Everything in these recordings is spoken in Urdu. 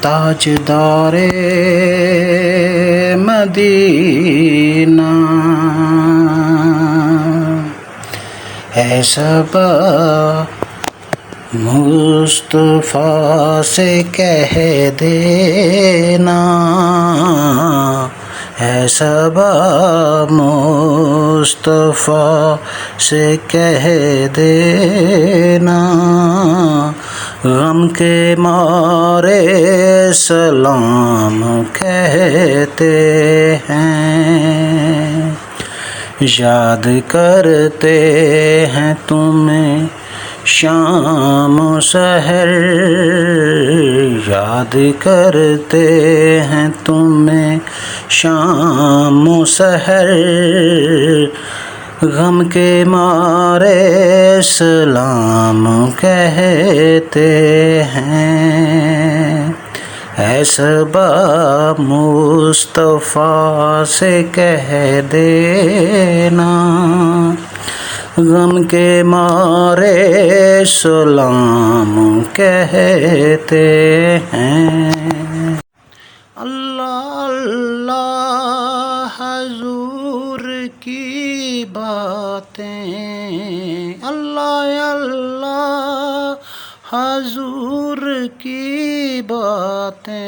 تاجدار مدینہ ہے صبا مصطفیٰ سے کہہ دینا، ہے صبا مصطفیٰ سے کہہ دینا، غم کے مارے سلام کہتے ہیں، یاد کرتے ہیں تمہیں شام و سحر، یاد کرتے ہیں تمہیں شام و سحر، غم کے مارے سلام کہتے ہیں، اے صبا مصطفیٰ سے کہہ دینا، غم کے مارے سلام کہتے ہیں۔ اللہ اللہ حضور کی باتیں، اللہ اللہ حضور کی باتیں،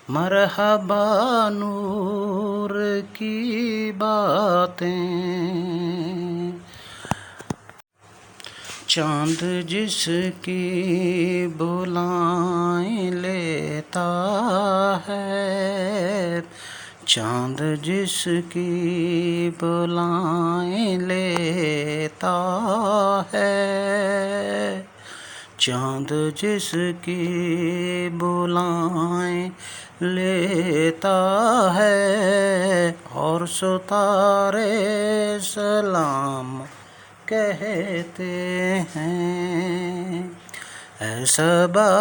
مرحبا نور کی باتیں، چاند جس کی بلائیں لیتا ہے، چاند جس کی بلائیں لیتا ہے، چاند جس کی بلائیں لیتا ہے، اور ستارے سلام کہتے ہیں، اے صبا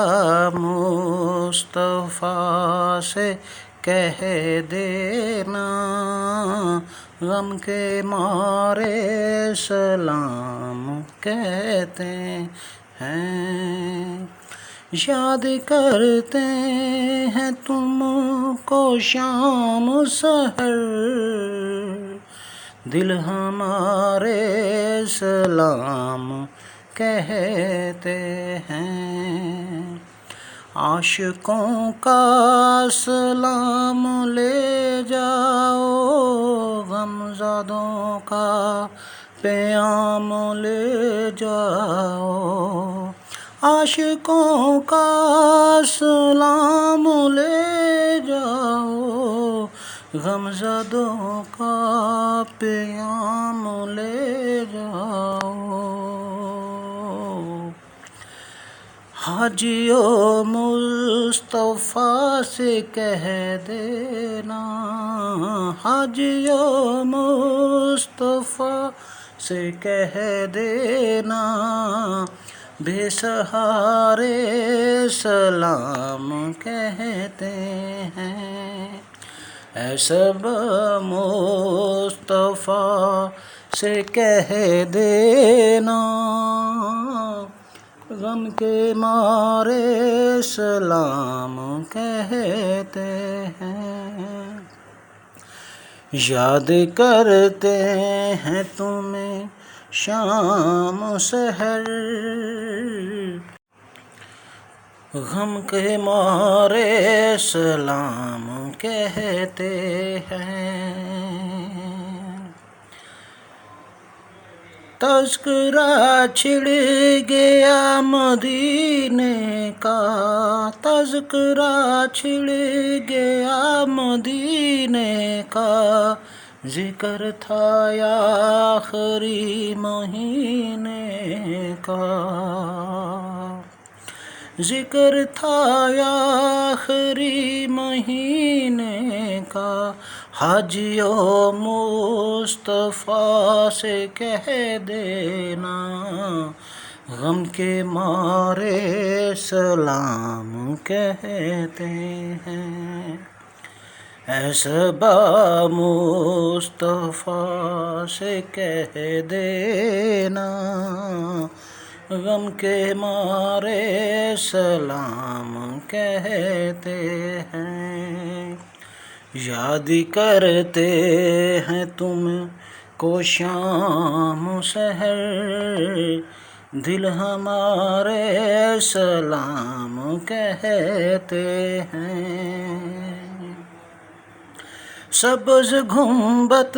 مصطفیٰ سے کہہ دینا، غم کے مارے سلام کہتے ہیں، یاد کرتے ہیں تم کو شام و سحر، دل ہمارے سلام کہتے ہیں، عاشقوں کا سلام لے جاؤ، غمزدوں کا پیام لے جاؤ، عاشقوں کا سلام لے جاؤ، غمزدوں کا پیام لے جاؤ، حاجیوں مصطفیٰ سے کہہ دینا، حاجیوں مصطفیٰ سے کہہ دینا، بے سہارے سلام کہتے ہیں، اے صبا مصطفیٰ سے کہہ دینا، غم کے مارے سلام کہتے ہیں، یاد کرتے ہیں تمہیں شام و سحر، غم کے مارے سلام کہتے ہیں، تذکرہ چھڑ گیا مدینے کا، تذکرہ چھڑ گیا مدینے کا، ذکر تھا آخری مہینے کا، ذکر تھا آخری مہینے کا، حاجیوں مصطفیٰ سے کہہ دینا، غم کے مارے سلام کہتے ہیں، اے صبا مصطفیٰ سے کہہ دینا، غم کے مارے سلام کہتے ہیں، یاد کرتے ہیں تم کو شام و سحر، دل ہمارے سلام کہتے ہیں۔ سبز گنبد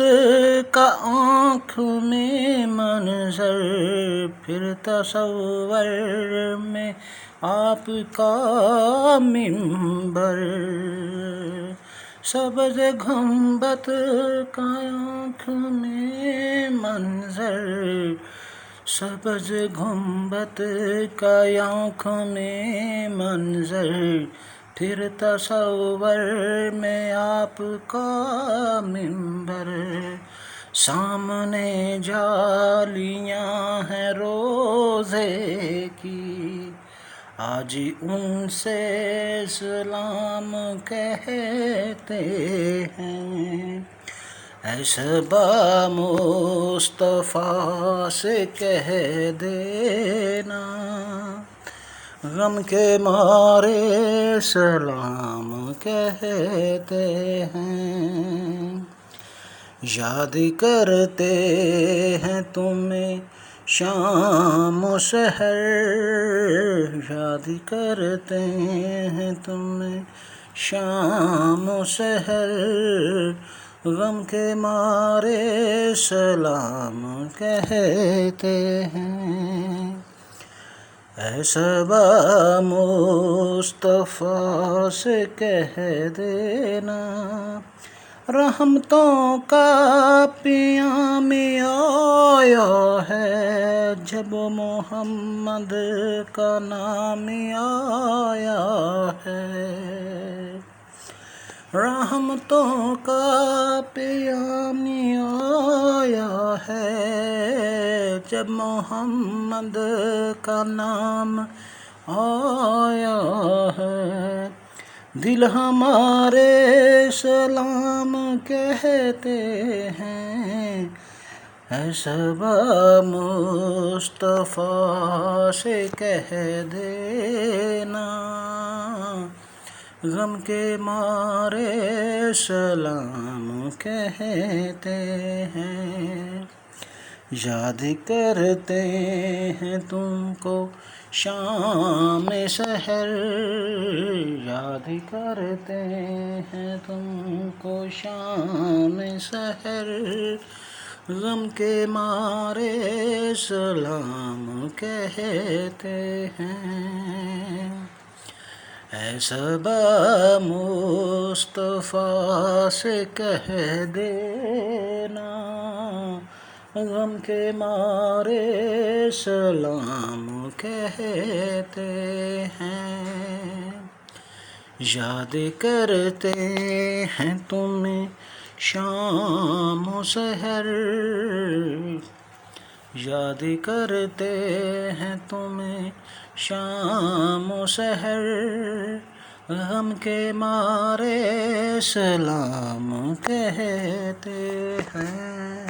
کا آنکھ میں منظر، پھر تصور میں آپ کا منبر، سبز گنبد کا آنکھ میں منظر، سبز گنبد کا آنکھ میں منظر، پھر تصور میں آپ کا منبر، سامنے جالیاں ہیں روزے کی، آج ان سے سلام کہتے ہیں، اے صبا مصطفیٰ سے کہہ دینا، غم کے مارے سلام کہتے ہیں، یاد کرتے ہیں تمہیں شام و سحر، یاد کرتے ہیں تمہیں شام و سحر، غم کے مارے سلام کہتے ہیں، اے صبا مصطفیٰ سے کہہ دینا، رحمتوں کا پیام آیا ہے، جب محمد کا نام آیا ہے، رحمتوں کا پیام آیا ہے، جب محمد کا نام آیا ہے، دل ہمارے سلام کہتے ہیں، اے صبا مصطفیٰ سے کہہ دینا، غم کے مارے سلام کہتے ہیں، یاد کرتے ہیں تم کو شام سحر، یاد کرتے ہیں تم کو شام سحر، غم کے مارے سلام کہتے ہیں، اے صبا مصطفیٰ سے کہہ دینا، غم کے مارے سلام کہتے ہیں، یاد کرتے ہیں تمہیں شام و سحر، یاد کرتے ہیں تمہیں شام و سحر، غم کے مارے سلام کہتے ہیں۔